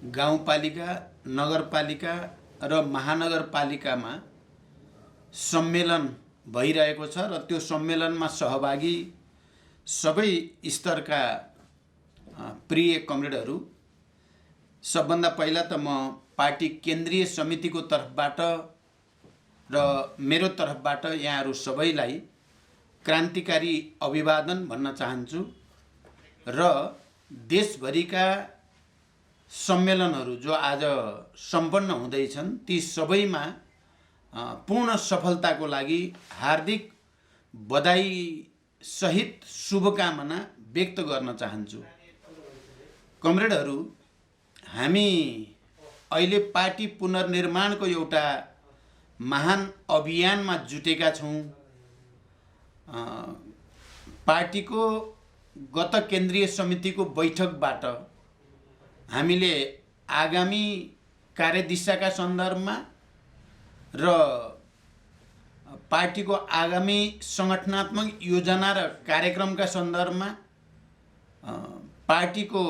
गाउँपालिका, नगरपालिका र महानगरपालिकामा सम्मेलन भइरहेको छ र त्यो सम्मेलनमा सहभागी सबै स्तरका प्रिय कमरेडहरू, सबभन्दा पहिला त म पार्टी केन्द्रीय समितिको तर्फबाट र मेरो तर्फबाट यहाँहरू सबैलाई क्रान्तिकारी अभिवादन भन्न चाहन्छु र देशभरिका सम्मेलनहरू जो आज सम्पन्न हुँदैछन् ती सबैमा पूर्ण सफलताको लागि हार्दिक बधाई सहित शुभकामना व्यक्त गर्न चाहन्छु। कमरेडहरू, हामी अहिले पार्टी पुनर्निर्माणको एउटा महान अभियानमा जुटेका छौँ। पार्टीको गत केन्द्रीय समितिको बैठकबाट हामीले आगामी कार्यदिशाका सन्दर्भमा र पार्टीको आगामी सङ्गठनात्मक योजना र कार्यक्रमका सन्दर्भमा पार्टीको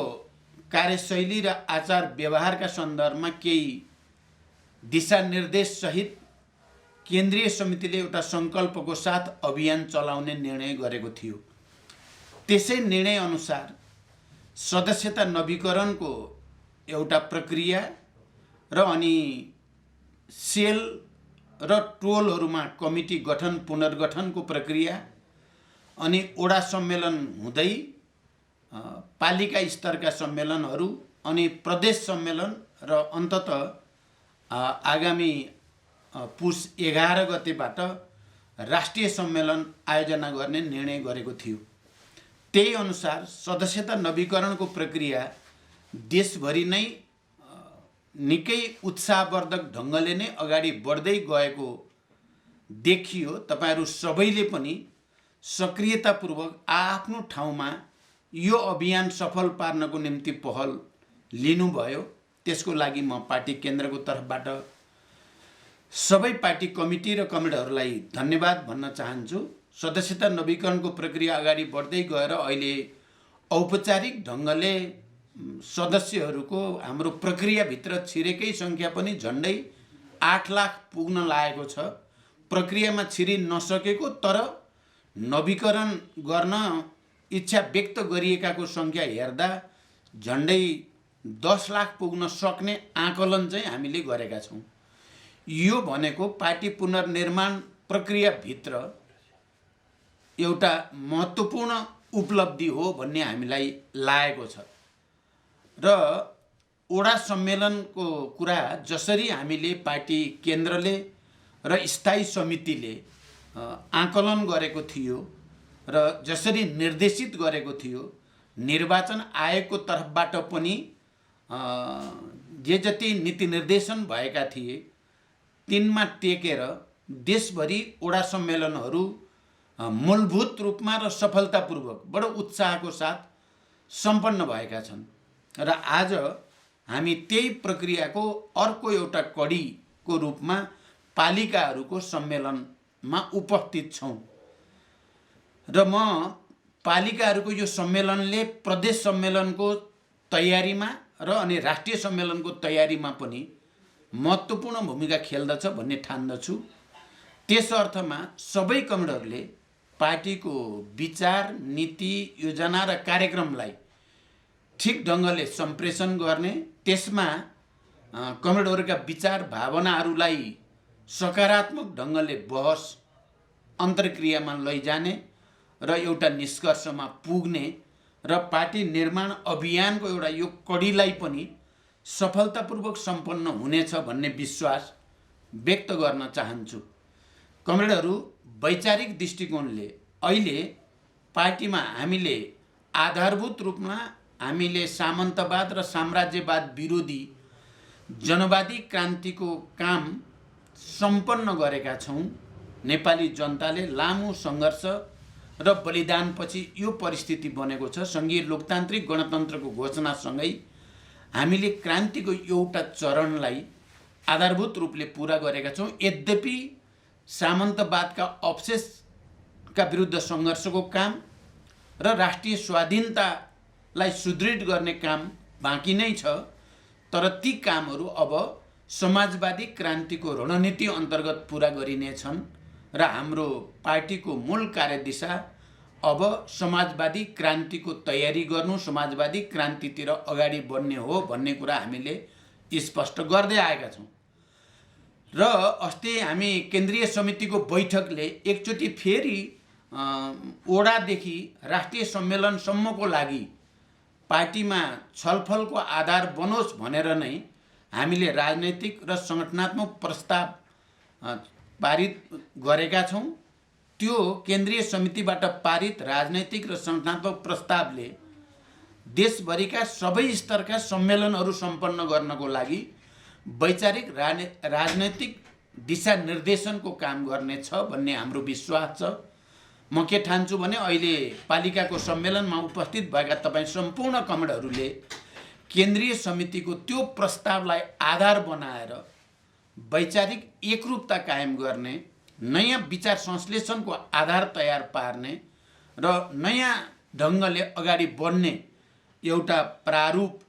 कार्यशैली र आचार व्यवहारका सन्दर्भमा केही दिशानिर्देश सहित केन्द्रीय समितिले एउटा सङ्कल्पको साथ अभियान चलाउने निर्णय गरेको थियो। त्यसै निर्णय अनुसार सदस्यता नवीकरणको एउटा प्रक्रिया र अनि सेल र टोलहरूमा कमिटी गठन पुनर्गठनको प्रक्रिया अनि वडा सम्मेलन हुँदै पालिका स्तरका सम्मेलनहरू अनि प्रदेश सम्मेलन र अन्ततः आगामी पुस 11 गतेबाट राष्ट्रिय सम्मेलन आयोजना गर्ने निर्णय गरेको थियो। त्यही अनुसार सदस्यता नवीकरणको प्रक्रिया देशभरि नै निकै उत्साहवर्धक ढङ्गले नै अगाडि बढ्दै गएको देखियो। तपाईहरू सबैले पनि सक्रियतापूर्वक आफ्नो ठाउँमा यो अभियान सफल पार्नको निम्ति पहल लिनुभयो। त्यसको लागि म पार्टी केन्द्रको तर्फबाट सबै पार्टी कमिटी र कमरेडहरूलाई धन्यवाद भन्न चाहन्छु। सदस्यता नवीकरणको प्रक्रिया अगाडि बढ्दै गएर अहिले औपचारिक ढङ्गले सदस्यहरूको हाम्रो प्रक्रियाभित्र छिरेकै सङ्ख्या पनि झन्डै 8 लाख पुग्न लागेको छ। प्रक्रियामा छिरिन नसकेको तर नवीकरण गर्न इच्छा व्यक्त गरिएकाको सङ्ख्या हेर्दा झन्डै 10 लाख पुग्न सक्ने आकलन चाहिँ हामीले गरेका छौँ। यो भनेको पार्टी पुनर्निर्माण प्रक्रियाभित्र एउटा महत्त्वपूर्ण उपलब्धि हो भन्ने हामीलाई लागेको छ र वडा सम्मेलनको कुरा जसरी हामीले पार्टी केन्द्रले र स्थायी समितिले आकलन गरेको थियो र जसरी निर्देशित गरेको थियो, निर्वाचन आयोगको तर्फबाट पनि जे जति नीति निर्देशन भएका थिए तिनमा टेकेर देशभरि वडा सम्मेलनहरू मूलभूत रूपमा र सफलतापूर्वक बडो उत्साहको साथ सम्पन्न भएका छन् र आज हामी त्यही प्रक्रियाको अर्को एउटा कडीको रूपमा पालिकाहरूको सम्मेलनमा उपस्थित छौँ र म पालिकाहरूको यो सम्मेलनले प्रदेश सम्मेलनको तयारीमा र अनि राष्ट्रिय सम्मेलनको तयारीमा पनि महत्त्वपूर्ण भूमिका खेल्दछ भन्ने ठान्दछु। त्यस अर्थमा सबै कमरेडहरूले पार्टीको विचार, नीति, योजना र कार्यक्रमलाई ठिक ढङ्गले सम्प्रेषण गर्ने, त्यसमा कमरेडहरूका विचार भावनाहरूलाई सकारात्मक ढङ्गले बहस अन्तर्क्रियामा लैजाने र एउटा निष्कर्षमा पुग्ने र पार्टी निर्माण अभियानको एउटा यो कडीलाई पनि सफलतापूर्वक सम्पन्न हुनेछ भन्ने विश्वास व्यक्त गर्न चाहन्छु। कमरेडहरू, वैचारिक दृष्टिकोणले अहिले पार्टीमा हामीले आधारभूत रूपमा हामीले सामन्तवाद र साम्राज्यवाद विरोधी जनवादी क्रान्तिको काम सम्पन्न गरेका छौँ। नेपाली जनताले लामो सङ्घर्ष र बलिदानपछि यो परिस्थिति बनेको छ। सङ्घीय लोकतान्त्रिक गणतन्त्रको घोषणासँगै हामीले क्रान्तिको एउटा चरणलाई आधारभूत रूपले पुरा गरेका छौँ। यद्यपि सामन्तवादका अवशेषका विरुद्ध सङ्घर्षको काम र राष्ट्रिय स्वाधीनतालाई सुदृढ गर्ने काम बाँकी नै छ, तर ती कामहरू अब समाजवादी क्रान्तिको रणनीति अन्तर्गत पुरा गरिनेछन् र हाम्रो पार्टीको मूल कार्यदिशा अब समाजवादी क्रान्तिको तयारी गर्नु, समाजवादी क्रान्तितिर अगाडि बढ्ने हो भन्ने कुरा हामीले स्पष्ट गर्दै आएका छौँ। र अस्ति हामी केन्द्रीय समितिको बैठकले एकचोटि फेरि ओडादेखि राष्ट्रिय सम्मेलनसम्मको लागि पार्टीमा छलफलको आधार बनोस् भनेर नै हामीले राजनैतिक र सङ्गठनात्मक प्रस्ताव पारित गरेका छौँ। त्यो केन्द्रीय समितिबाट पारित राजनैतिक र सङ्गठनात्मक प्रस्तावले देशभरिका सबै स्तरका सम्मेलनहरू सम्पन्न गर्नको लागि वैचारिक राजनैतिक दिशानिर्देशनको काम गर्नेछ भन्ने हाम्रो विश्वास छ। म के ठान्छु भने अहिले पालिकाको सम्मेलनमा उपस्थित भएका तपाईँ सम्पूर्ण कमरेडहरूले केन्द्रीय समितिको त्यो प्रस्तावलाई आधार बनाएर वैचारिक एकरूपता कायम गर्ने, नयाँ विचार संश्लेषणको आधार तयार पार्ने र नयाँ ढङ्गले अगाडि बढ्ने एउटा प्रारूप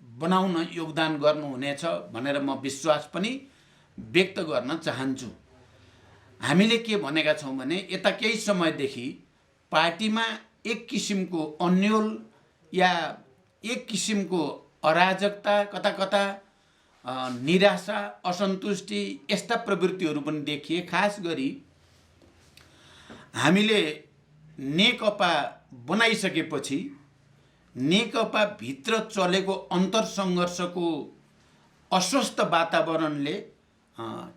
बनाउन योगदान गर्नुहुनेछ भनेर म विश्वास पनि व्यक्त गर्न चाहन्छु। हामीले के भनेका छौँ भने यता केही समयदेखि पार्टीमा एक किसिमको अन्यल या एक किसिमको अराजकता, कता कता निराशा, असन्तुष्टि यस्ता प्रवृत्तिहरू पनि देखिए। खास गरी हामीले नेकपा बनाइसकेपछि नेकपा भित्र चलेको अन्तरसङ्घर्षको अस्वस्थ वातावरणले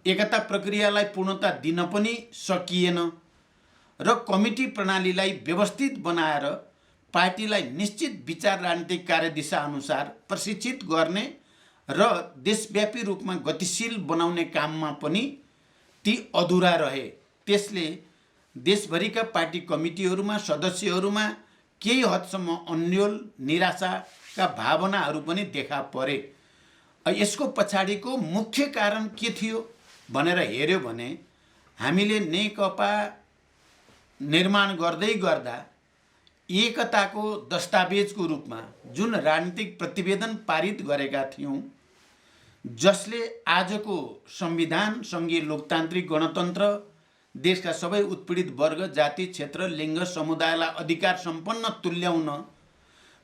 एकता प्रक्रियालाई पूर्णता दिन पनि सकिएन र कमिटी प्रणालीलाई व्यवस्थित बनाएर पार्टीलाई निश्चित विचार राजनीतिक कार्यदिशा अनुसार प्रशिक्षित गर्ने र देशव्यापी रूपमा गतिशील बनाउने काममा पनि ती अधुरा रहे। त्यसले देशभरिका पार्टी कमिटीहरूमा सदस्यहरूमा केही हदसम्म अन्यल, निराशाका भावनाहरू पनि देखा परे। यसको पछाडिको मुख्य कारण के थियो भनेर हेर्यो भने हामीले नेकपा निर्माण गर्दै गर्दा एकताको दस्तावेजको रूपमा जुन राजनीतिक प्रतिवेदन पारित गरेका थियौँ, जसले आजको संविधान, सङ्घीय लोकतान्त्रिक गणतन्त्र, देशका सबै उत्पीडित वर्ग, जाति, क्षेत्र, लिङ्ग, समुदायलाई अधिकार सम्पन्न तुल्याउन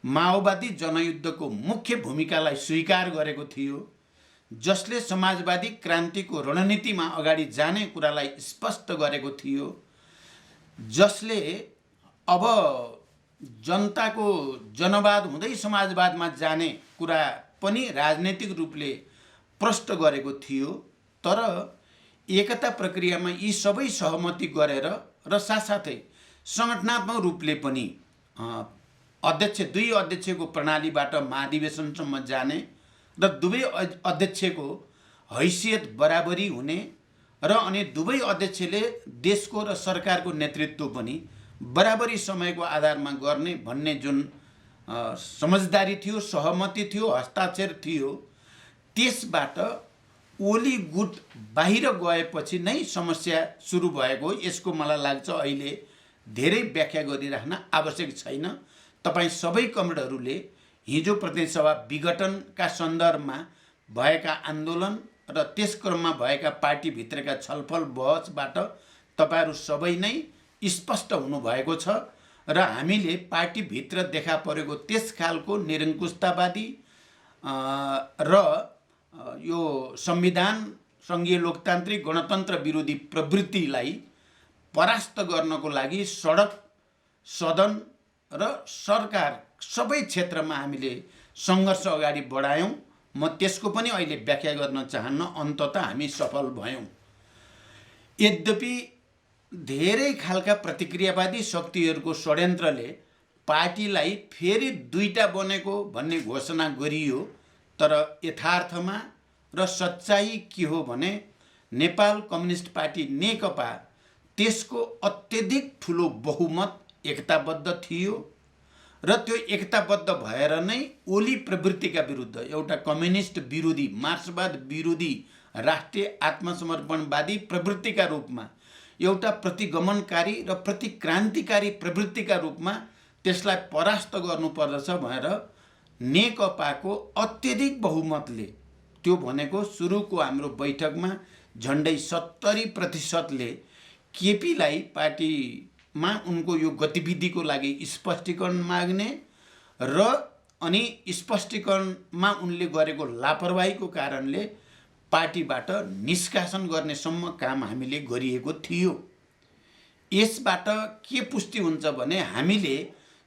माओवादी जनयुद्धको मुख्य भूमिकालाई स्वीकार गरेको थियो, जसले समाजवादी क्रान्तिको रणनीतिमा अगाडि जाने कुरालाई स्पष्ट गरेको थियो, जसले अब जनताको जनवाद हुँदै समाजवादमा जाने कुरा पनि राजनैतिक रूपले प्रष्ट गरेको थियो। तर एकता प्रक्रियामा यी सबै सहमति गरेर र साथसाथै सङ्गठनात्मक रूपले पनि दुई अध्यक्षको प्रणालीबाट महाधिवेशनसम्म जाने र दुवै अध्यक्षको हैसियत बराबरी हुने र अनि दुवै अध्यक्षले देशको र सरकारको नेतृत्व पनि बराबरी समयको आधारमा गर्ने भन्ने जुन समझदारी थियो, सहमति थियो, हस्ताक्षर थियो, त्यसबाट ओली गुट बाहिर गएपछि नै समस्या सुरु भएको। यसको मलाई लाग्छ अहिले धेरै व्याख्या गरिराख्न आवश्यक छैन। तपाईँ सबै कमरेडहरूले हिजो प्रतिनिधि सभा विघटनका सन्दर्भमा भएका आन्दोलन र त्यस क्रममा भएका पार्टीभित्रका छलफल बहसबाट तपाईँहरू सबै नै स्पष्ट हुनुभएको छ र हामीले पार्टीभित्र देखा परेको त्यस खालको निरङ्कुशतावादी र यो संविधान, सङ्घीय लोकतान्त्रिक गणतन्त्र विरोधी प्रवृत्तिलाई परास्त गर्नको लागि सडक, सदन र सरकार सबै क्षेत्रमा हामीले सङ्घर्ष अगाडि बढायौँ। म त्यसको पनि अहिले व्याख्या गर्न चाहन्न। अन्ततः हामी सफल भयौँ। यद्यपि धेरै खालका प्रतिक्रियावादी शक्तिहरूको षड्यन्त्रले पार्टीलाई फेरि दुईटा बनेको भन्ने घोषणा गरियो। तर यथार्थमा र सच्चाइ के हो भने नेपाल कम्युनिस्ट पार्टी नेकपा त्यसको अत्यधिक ठुलो बहुमत एकताबद्ध थियो र त्यो एकताबद्ध भएर नै ओली प्रवृत्तिका विरुद्ध एउटा कम्युनिस्ट विरोधी, मार्क्सवाद विरोधी, राष्ट्रिय आत्मसमर्पणवादी प्रवृत्तिका रूपमा, एउटा प्रतिगमनकारी र प्रतिक्रान्तिकारी प्रवृत्तिका रूपमा त्यसलाई परास्त गर्नुपर्दछ भनेर नेकपाको अत्यधिक बहुमतले, त्यो भनेको सुरुको हाम्रो बैठकमा झन्डै 70% केपीलाई पार्टीमा उनको यो गतिविधिको लागि स्पष्टीकरण माग्ने र अनि स्पष्टीकरणमा उनले गरेको लापरवाहीको कारणले पार्टीबाट निष्कासन गर्नेसम्म काम हामीले गरिएको थियो। यसबाट के पुष्टि हुन्छ भने हामीले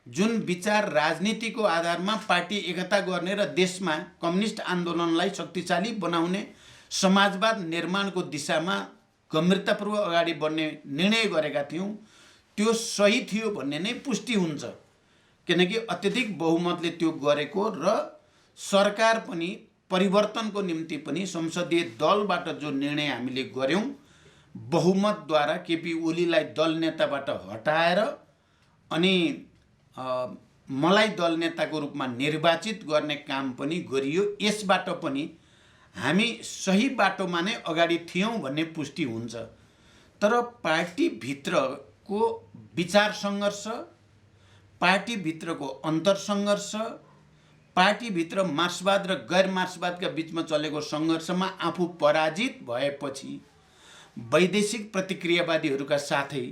जुन विचार राजनीतिको आधारमा पार्टी एकता गर्ने र देशमा कम्युनिस्ट आन्दोलनलाई शक्तिशाली बनाउने समाजवाद निर्माणको दिशामा गम्भीरतापूर्वक अगाडि बढ्ने निर्णय गरेका थियौँ, त्यो सही थियो भन्ने नै पुष्टि हुन्छ। किनकि अत्यधिक बहुमतले त्यो गरेको र सरकार पनि परिवर्तनको निम्ति पनि संसदीय दलबाट जो निर्णय हामीले गर्यौं, बहुमतद्वारा केपी ओलीलाई दल नेताबाट हटाएर अनि मलाई दल नेताको रूपमा निर्वाचित गर्ने काम पनि गरियो। यसबाट पनि हामी सही बाटोमा नै अगाडि थियौं भन्ने पुष्टि हुन्छ। तर पार्टीभित्रको विचार सङ्घर्ष, पार्टीभित्रको अन्तरसङ्घर्ष, पार्टीभित्र मार्क्सवाद र गैर मार्क्सवादका बीचमा चलेको सङ्घर्षमा आफू पराजित भएपछि वैदेशिक प्रतिक्रियावादीहरूका साथै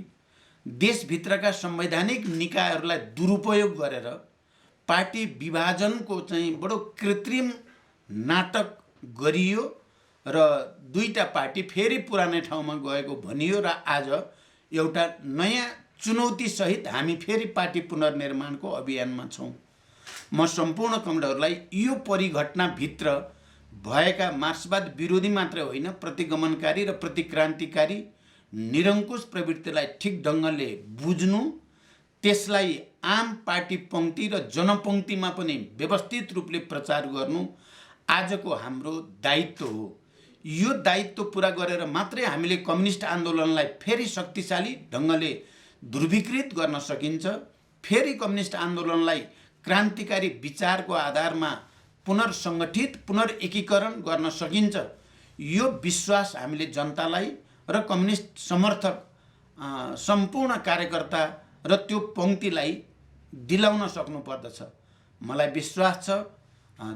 देशभित्रका संवैधानिक निकायहरूलाई दुरुपयोग गरेर पार्टी विभाजनको चाहिँ बडो कृत्रिम नाटक गरियो र दुईटा पार्टी फेरि पुरानै ठाउँमा गएको भनियो र आज एउटा नयाँ चुनौती सहित हामी फेरि पार्टी पुनर्निर्माणको अभियानमा छौँ। म सम्पूर्ण कमरेडहरूलाई यो परिघटनाभित्र भएका मार्क्सवाद विरोधी मात्रै होइन, प्रतिगमनकारी र प्रतिक्रान्तिकारी निरङ्कुश प्रवृत्तिलाई ठिक ढङ्गले बुझ्नु, त्यसलाई आम पार्टी पङ्क्ति र जनपङ्क्तिमा पनि व्यवस्थित रूपले प्रचार गर्नु आजको हाम्रो दायित्व हो। यो दायित्व पुरा गरेर मात्रै हामीले कम्युनिस्ट आन्दोलनलाई फेरि शक्तिशाली ढङ्गले ध्रुवीकृत गर्न सकिन्छ। फेरि कम्युनिस्ट आन्दोलनलाई क्रान्तिकारी विचारको आधारमा पुनर्सङ्गठित, पुनर्एकीकरण गर्न सकिन्छ। यो विश्वास हामीले जनतालाई र कम्युनिस्ट समर्थक सम्पूर्ण कार्यकर्ता र त्यो पङ्क्तिलाई दिलाउन सक्नुपर्दछ। मलाई विश्वास छ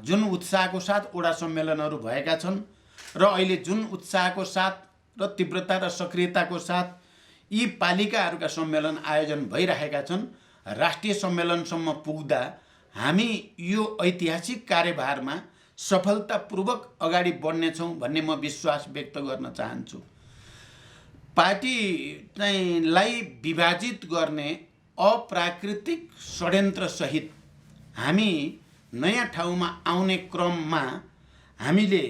जुन उत्साहको साथ वडा सम्मेलनहरू भएका छन् र अहिले जुन उत्साहको साथ र तीव्रता र सक्रियताको साथ यी पालिकाहरूका सम्मेलन आयोजन भइरहेका छन्, राष्ट्रिय सम्मेलनसम्म पुग्दा हामी यो ऐतिहासिक कार्यभारमा सफलतापूर्वक अगाडि बढ्नेछौँ भन्ने म विश्वास व्यक्त गर्न चाहन्छु। पार्टी लाई विभाजित गर्ने अप्राकृतिक षड्यन्त्र सहित हामी नयाँ ठाउँमा आउने क्रममा हामीले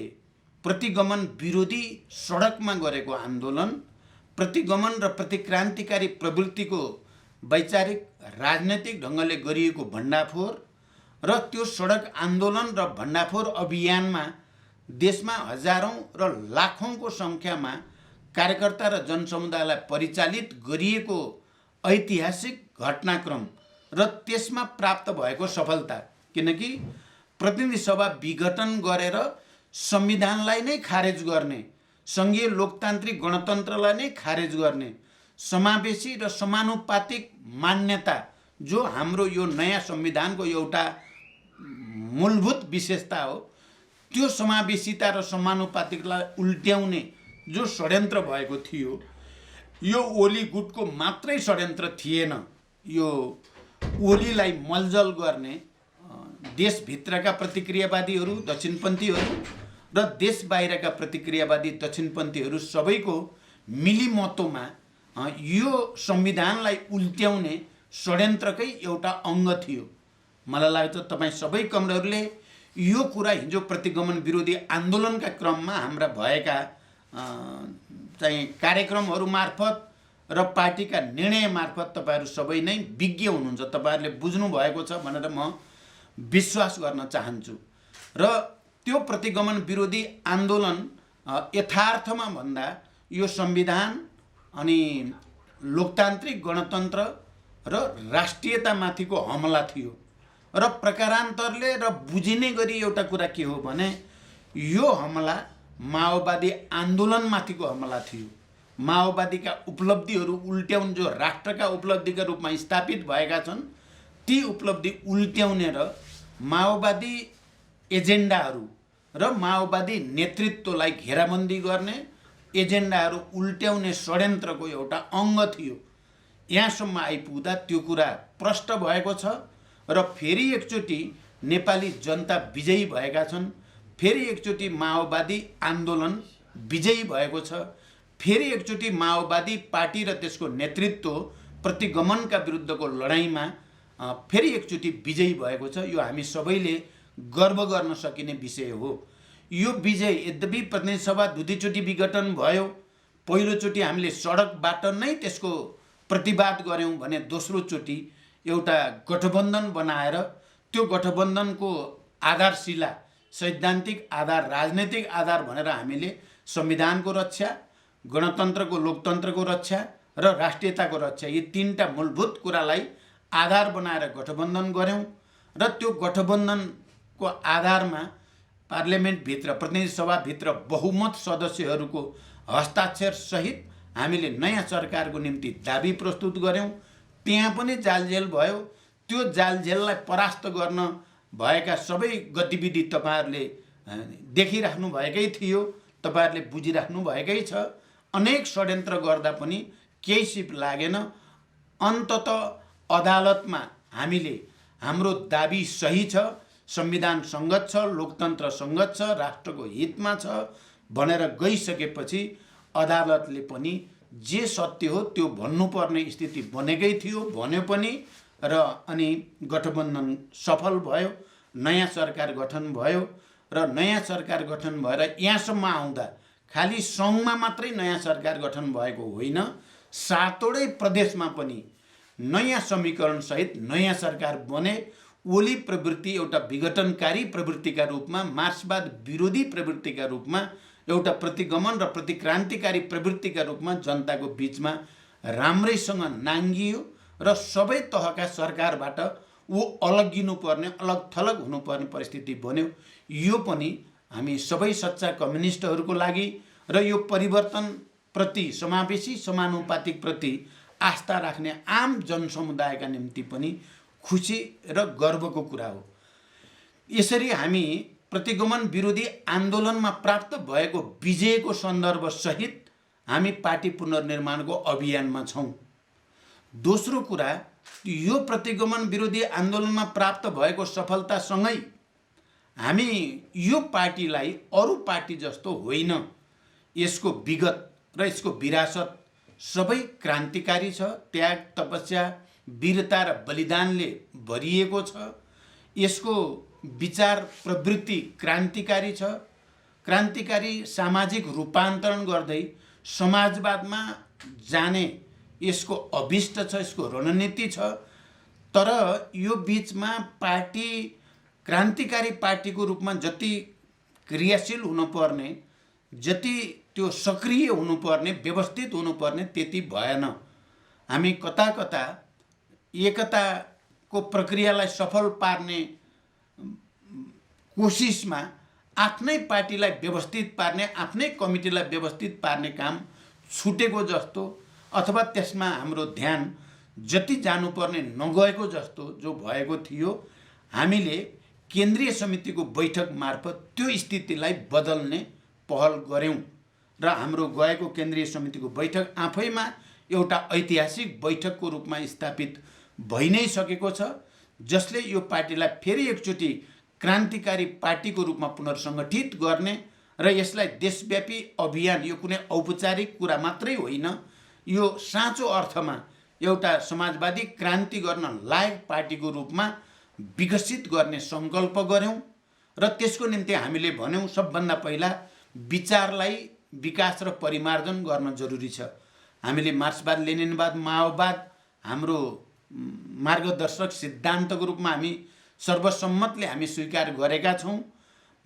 प्रतिगमन विरोधी सडकमा गरेको आन्दोलन, प्रतिगमन र प्रतिक्रान्तिकारी प्रवृत्तिको वैचारिक राजनैतिक ढङ्गले गरिएको भण्डाफोर र त्यो सडक आन्दोलन र भण्डाफोर अभियानमा देशमा हजारौं र लाखौंको सङ्ख्यामा कार्यकर्ता र जनसमुदायलाई परिचालित गरिएको ऐतिहासिक घटनाक्रम र त्यसमा प्राप्त भएको सफलता। किनकि प्रतिनिधि सभा विघटन गरेर संविधानलाई नै खारेज गर्ने, सङ्घीय लोकतान्त्रिक गणतन्त्रलाई नै खारेज गर्ने, समावेशी र समानुपातिक मान्यता जो हाम्रो यो नयाँ संविधानको एउटा मूलभूत विशेषता हो, त्यो समावेशिता र समानुपातिकलाई उल्ट्याउने जो षड्यन्त्र भएको थियो, यो ओली गुटको मात्रै षड्यन्त्र थिएन। यो ओलीलाई मलजल गर्ने देशभित्रका प्रतिक्रियावादीहरू, दक्षिणपन्थीहरू र देश बाहिरका प्रतिक्रियावादी दक्षिणपन्थीहरू सबैको मिलिमतोमा यो संविधानलाई उल्ट्याउने षड्यन्त्रकै एउटा अङ्ग थियो। मलाई लाग्छ तपाईँ सबै कमरेडहरूले यो कुरा हिजो प्रतिगमन विरोधी आन्दोलनका क्रममा हाम्रा भएका चाहिँ कार्यक्रमहरू मार्फत र पार्टीका निर्णय मार्फत तपाईहरू सबै नै विज्ञ हुनुहुन्छ, तपाईहरूले बुझ्नु भएको छ भनेर म विश्वास गर्न चाहन्छु। र त्यो प्रतिगमन विरोधी आन्दोलन यथार्थमा भन्दा यो संविधान अनि लोकतान्त्रिक गणतन्त्र र राष्ट्रियतामाथिको हमला थियो र प्रकारान्तरले र बुझिने गरी एउटा कुरा के हो भने यो हमला माओवादी आन्दोलनमाथिको हमला थियो। माओवादीका उपलब्धिहरू उल्ट्याउने, जो राष्ट्रका उपलब्धिका रूपमा स्थापित भएका छन्, ती उपलब्धि उल्ट्याउने र माओवादी एजेन्डाहरू र माओवादी नेतृत्वलाई घेराबन्दी गर्ने एजेन्डाहरू उल्ट्याउने षड्यन्त्रको एउटा अङ्ग थियो। यहाँसम्म आइपुग्दा त्यो कुरा प्रष्ट भएको छ र फेरि एकचोटि नेपाली जनता विजयी भएका छन्। फेरि एकचोटि माओवादी आन्दोलन विजयी भएको छ। फेरि एकचोटि माओवादी पार्टी र त्यसको नेतृत्व प्रतिगमनका विरुद्धको लडाइँमा फेरि एकचोटि विजयी भएको छ। यो हामी सबैले गर्व गर्न सकिने विषय हो। यो विजय यद्यपि प्रतिनिधि सभा दुईचोटि विघटन भयो, पहिलोचोटि हामीले सडकबाट नै त्यसको प्रतिवाद गऱ्यौँ भने दोस्रोचोटि एउटा गठबन्धन बनाएर त्यो गठबन्धनको आधारशिला सैद्धान्तिक आधार, राजनैतिक आधार भनेर हामीले संविधानको रक्षा, गणतन्त्रको लोकतन्त्रको रक्षा र राष्ट्रियताको रक्षा, यी तीनटा मूलभूत कुरालाई आधार बनाएर गठबन्धन गऱ्यौँ र त्यो गठबन्धनको आधारमा पार्लियामेन्टभित्र, प्रतिनिधि सभाभित्र बहुमत सदस्यहरूको हस्ताक्षर सहित हामीले नयाँ सरकारको निम्ति दाबी प्रस्तुत गऱ्यौँ। त्यहाँ पनि जालझेल भयो। त्यो जालझेललाई परास्त गर्न भएका सबै गतिविधि तपाईहरूले देखिराख्नु भएकै थियो, तपाईहरूले बुझिराख्नु भएकै छ। अनेक षड्यन्त्र गर्दा पनि केही सिप लागेन। अन्ततः अदालतमा हामीले हाम्रो दाबी सही छ, संविधान सङ्गत छ, लोकतन्त्र सङ्गत छ, राष्ट्रको हितमा छ भनेर गइसकेपछि अदालतले पनि जे सत्य हो त्यो भन्नुपर्ने स्थिति बनेकै थियो, भन्यो पनि र अनि गठबन्धन सफल भयो, नयाँ सरकार गठन भयो र नयाँ सरकार गठन भएर यहाँसम्म आउँदा खालि सङ्घमा मात्रै नयाँ सरकार गठन भएको होइन, 7वटै प्रदेशमा पनि नयाँ समीकरणसहित नयाँ सरकार बने। ओली प्रवृत्ति एउटा विघटनकारी प्रवृत्तिका रूपमा, मार्क्सवाद विरोधी प्रवृत्तिका रूपमा, एउटा प्रतिगमन र प्रतिक्रान्तिकारी प्रवृत्तिका रूपमा जनताको बिचमा राम्रैसँग नाङ्गियो र सबै तहका सरकारबाट ऊ अलग्गिनुपर्ने, अलग थलग हुनुपर्ने परिस्थिति बन्यो। यो पनि हामी सबै सच्चा कम्युनिस्टहरूको लागि र यो परिवर्तनप्रति, समावेशी समानुपातिक प्रति आस्था राख्ने आम जनसमुदायका निम्ति पनि खुसी र गर्वको कुरा हो। यसरी हामी प्रतिगमन विरोधी आन्दोलनमा प्राप्त भएको विजयको सन्दर्भ सहित हामी पार्टी पुनर्निर्माणको अभियानमा छौँ। दोस्रो कुरा, यो प्रतिगमन विरोधी आन्दोलनमा प्राप्त भएको सफलतासँगै हामी यो पार्टीलाई अरू पार्टी जस्तो होइन, यसको विगत र यसको विरासत सबै क्रान्तिकारी छ, त्याग, तपस्या, वीरता र बलिदानले भरिएको छ। यसको विचार प्रवृत्ति क्रान्तिकारी छ। क्रान्तिकारी सामाजिक रूपान्तरण गर्दै समाजवादमा जाने यसको अभिष्ट छ, यसको रणनीति छ। तर यो बिचमा पार्टी क्रान्तिकारी पार्टीको रूपमा जति क्रियाशील हुनुपर्ने, जति त्यो सक्रिय हुनुपर्ने, व्यवस्थित हुनुपर्ने त्यति भएन। हामी कता कता एकताको प्रक्रियालाई सफल पार्ने कोसिसमा आफ्नै पार्टीलाई व्यवस्थित पार्ने, आफ्नै कमिटीलाई व्यवस्थित पार्ने काम छुटेको जस्तो, अथवा त्यसमा हाम्रो ध्यान जति जानुपर्ने नगएको जस्तो जो भएको थियो, हामीले केन्द्रीय समितिको बैठक मार्फत त्यो स्थितिलाई बदल्ने पहल गऱ्यौँ र हाम्रो गएको केन्द्रीय समितिको बैठक आफैमा एउटा ऐतिहासिक बैठकको रूपमा स्थापित भइ नै सकेको छ, जसले यो पार्टीलाई फेरि एकचोटि क्रान्तिकारी पार्टीको रूपमा पुनर्सङ्गठित गर्ने र यसलाई देशव्यापी अभियान, यो कुनै औपचारिक कुरा मात्रै होइन, यो साँचो अर्थमा एउटा समाजवादी क्रान्ति गर्न लायक पार्टीको रूपमा विकसित गर्ने सङ्कल्प गऱ्यौँ र त्यसको निम्ति हामीले भन्यौँ सबभन्दा पहिला विचारलाई विकास र परिमार्जन गर्न जरुरी छ। हामीले मार्क्सवाद, लेनिनवाद, माओवाद हाम्रो मार्गदर्शक सिद्धान्तको रूपमा हामी सर्वसम्मतले हामी स्वीकार गरेका छौँ।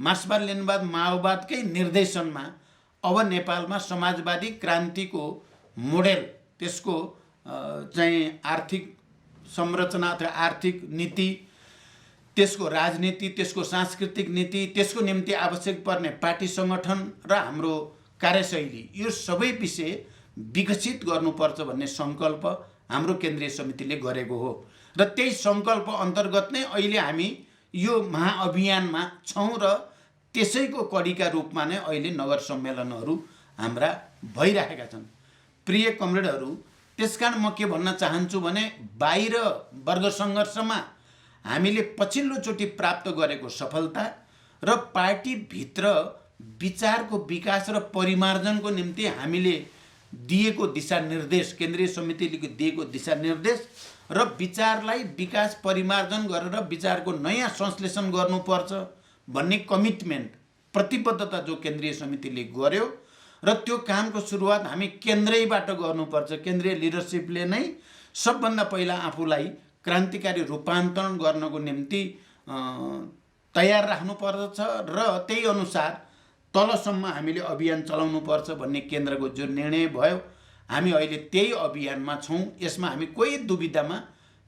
मार्क्सवाद, लेनिनवाद, माओवादकै निर्देशनमा अब नेपालमा समाजवादी क्रान्तिको मोडेल, त्यसको चाहिँ आर्थिक संरचना अथवा आर्थिक नीति, त्यसको राजनीति, त्यसको सांस्कृतिक नीति, त्यसको निम्ति आवश्यक पर्ने पार्टी सङ्गठन र हाम्रो कार्यशैली, यो सबै विषय विकसित गर्नुपर्छ भन्ने सङ्कल्प हाम्रो केन्द्रीय समितिले गरेको हो र त्यही सङ्कल्प अन्तर्गत नै अहिले हामी यो महाअभियानमा छौँ र त्यसैको कडीका रूपमा नै अहिले नगर सम्मेलनहरू हाम्रा भइरहेका छन्। प्रिय कमरेडहरू, त्यसकारण म के भन्न चाहन्छु भने बाहिर वर्ग सङ्घर्षमा हामीले पछिल्लोचोटि प्राप्त गरेको सफलता र पार्टीभित्र विचारको विकास र परिमार्जनको निम्ति हामीले दिएको दिशानिर्देश, केन्द्रीय समितिले दिएको दिशानिर्देश र विचारलाई विकास परिमार्जन गरेर विचारको नयाँ संश्लेषण गर्नुपर्छ भन्ने कमिटमेन्ट, प्रतिबद्धता जो केन्द्रीय समितिले गर्यो र त्यो कामको सुरुवात हामी केन्द्रैबाट गर्नुपर्छ। केन्द्रीय लिडरसिपले नै सबभन्दा पहिला आफूलाई क्रान्तिकारी रूपान्तरण गर्नको निम्ति तयार राख्नुपर्दछ र त्यही अनुसार तलसम्म हामीले अभियान चलाउनुपर्छ भन्ने केन्द्रको जो निर्णय भयो, हामी अहिले त्यही अभियानमा छौँ। यसमा हामी कोही दुविधामा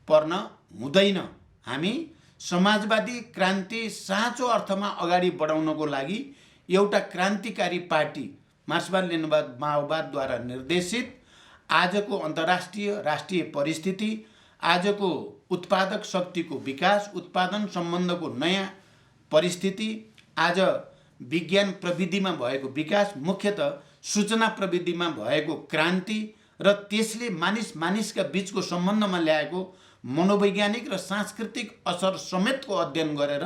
पर्न हुँदैन। हामी समाजवादी क्रान्ति साँचो अर्थमा अगाडि बढाउनको लागि एउटा क्रान्तिकारी पार्टी, मार्क्सवाद लेनिनवाद माओवादद्वारा निर्देशित, आजको अन्तर्राष्ट्रिय राष्ट्रिय परिस्थिति, आजको उत्पादक शक्तिको विकास, उत्पादन सम्बन्धको नयाँ परिस्थिति, आज विज्ञान प्रविधिमा भएको विकास, मुख्यतः सूचना प्रविधिमा भएको क्रान्ति र त्यसले मानिसका बीचको सम्बन्धमा ल्याएको मनोवैज्ञानिक र सांस्कृतिक असर समेतको अध्ययन गरेर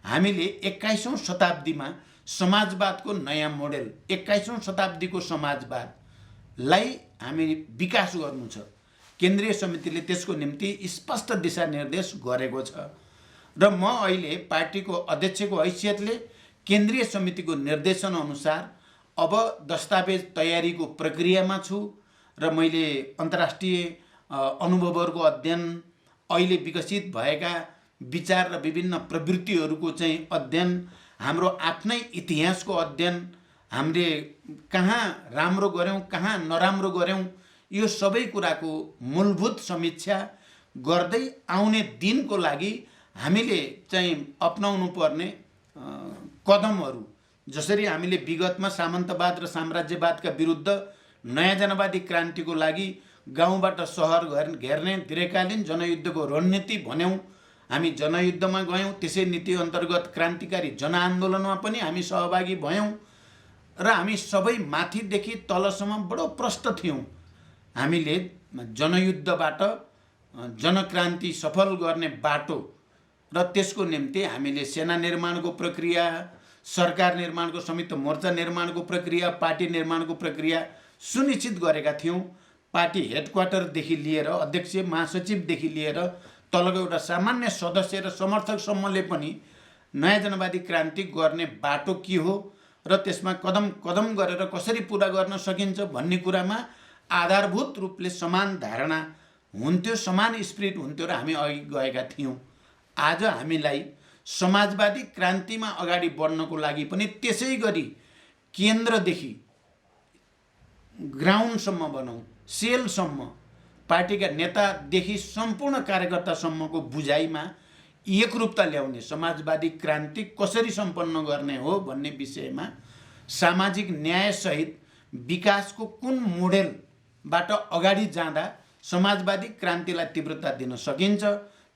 हामीले 21औं शताब्दीमा समाजवादको नयाँ मोडेल, 21औं शताब्दीको समाजवादलाई हामी विकास गर्नु छ। केन्द्रीय समितिले त्यसको निम्ति स्पष्ट दिशानिर्देश गरेको छ र म अहिले पार्टीको अध्यक्षको हैसियतले केन्द्रीय समितिको निर्देशन अनुसार अब दस्तावेज तयारीको प्रक्रियामा छु र मैले अन्तर्राष्ट्रिय अनुभवहरूको अध्ययन, अहिले विकसित भएका विचार र विभिन्न प्रवृत्तिहरूको चाहिँ अध्ययन, हाम्रो आफ्नै इतिहासको अध्ययन, हामीले कहाँ राम्रो गऱ्यौँ कहाँ नराम्रो गऱ्यौँ, यो सबै कुराको मूलभूत समीक्षा गर्दै आउने दिनको लागि हामीले चाहिँ अपनाउनु पर्ने कदमहरू, जसरी हामीले विगतमा सामन्तवाद र साम्राज्यवादका विरुद्ध नयाँ जनवादी क्रान्तिको लागि गाउँबाट सहर घेर्ने दीर्घकालीन जनयुद्धको रणनीति भन्यौँ, हामी जनयुद्धमा गयौँ। त्यसै नीति अन्तर्गत क्रान्तिकारी जनआन्दोलनमा पनि हामी सहभागी भयौँ र हामी सबै माथिदेखि तलसम्म बडो प्रष्ट थियौँ। हामीले जनयुद्धबाट जनक्रान्ति सफल गर्ने बाटो र त्यसको निम्ति हामीले सेना निर्माणको प्रक्रिया, सरकार निर्माणको, संयुक्त मोर्चा निर्माणको प्रक्रिया, पार्टी निर्माणको प्रक्रिया सुनिश्चित गरेका थियौँ। पार्टी हेडक्वार्टरदेखि लिएर अध्यक्ष महासचिवदेखि लिएर तलको एउटा सामान्य सदस्य र समर्थकसम्मले पनि नयाँ जनवादी क्रान्ति गर्ने बाटो के हो र त्यसमा कदम कदम गरेर कसरी पुरा गर्न सकिन्छ भन्ने कुरामा आधारभूत रूपले समान धारणा हुन्थ्यो, समान स्पिरिट हुन्थ्यो र हामी अघि गएका थियौँ। आज हामीलाई समाजवादी क्रान्तिमा अगाडि बढ्नको लागि पनि त्यसै गरी केन्द्रदेखि ग्राउन्डसम्म भनौँ, सेलसम्म, पार्टीका नेतादेखि सम्पूर्ण कार्यकर्तासम्मको बुझाइमा एकरूपता ल्याउने, समाजवादी क्रान्ति कसरी सम्पन्न गर्ने हो भन्ने विषयमा सामाजिक न्यायसहित विकासको कुन मोडेलबाट अगाडि जाँदा समाजवादी क्रान्तिलाई तीव्रता दिन सकिन्छ,